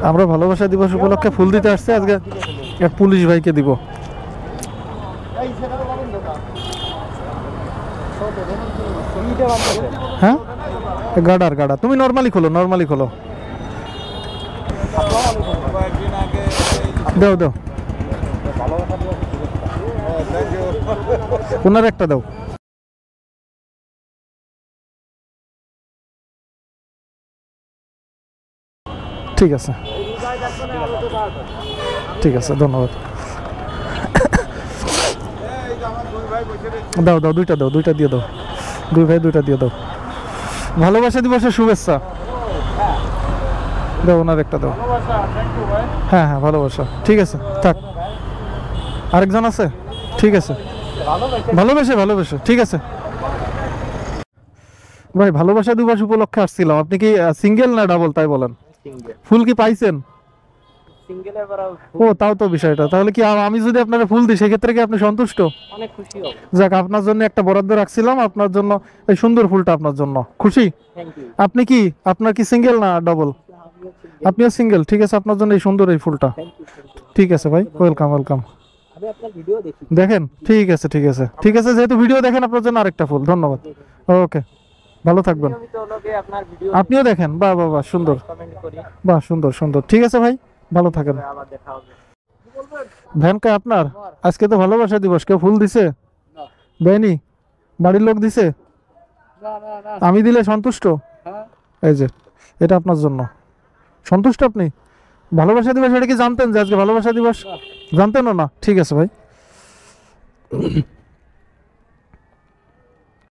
আমরা ভালোবাসা দিবস উপলক্ষে ফুল দিতে আসছি আজকে এক পুলিশ ভাইকে দিব। হ্যাঁ গাডার গাডা তুমি নরমালি খোলো দাও দাও ওনার একটা দাও। ঠিক আছে ঠিক আছে ধন্যবাদ। দাও দাও দুইটা দিয়ে দাও, দুই ভাই দুইটা দিয়ে দাও। ভালোবাসা দিবসের শুভেচ্ছা দাও, ওনার একটা দাও। হ্যাঁ হ্যাঁ ভালোবাসা, ঠিক আছে থাক। আরেকজন আছে, ঠিক আছে ভালোবেসে ঠিক আছে ভাই। ভালোবাসা দিবস উপলক্ষে আসছিলাম, আপনি কি সিঙ্গেল না ডাবল তাই বলেন? ফুল কি পাইছেন? ও তাও তো বিষয়টা, তাহলে কি আমি যদি আপনার ফুল দিই সেক্ষেত্রে কি আপনি সন্তুষ্ট? অনেক খুশি হব। যাক, আপনার জন্য একটা বরাদ্দ রাখছিলাম, আপনার জন্য এই সুন্দর ফুলটা আপনার জন্য। খুশি? আপনি কি, আপনার কি সিঙ্গেল না ডাবল? আপনিও সিঙ্গেল, ঠিক আছে, আপনার জন্য এই সুন্দর এই ফুলটা। ঠিক আছে ভাই, ওয়েলকাম। আমি আপনার ভিডিও দেখি। দেখেন, ঠিক আছে যেহেতু ভিডিও দেখেন আপনার জন্য আরেকটা ফুল। ধন্যবাদ, ওকে ভালো থাকবেন। আপনিও দেখেন, বাহ সুন্দর, বাহ সুন্দর, ঠিক আছে ভাই, ভালো থাকেন। ভ্যানকা আপনার? আজকে তো ভালোবাসা দিবস, কেউ ফুল দিছে? দেয়নি? বাড়ির লোক দিছে? আমি দিলে সন্তুষ্ট? এই যে এটা আপনার জন্য। সন্তুষ্ট আপনি? ভালোবাসা দিবস এটা কি জানতেন যে আজকে ভালোবাসা দিবস? জানতেন না? ঠিক আছে ভাই।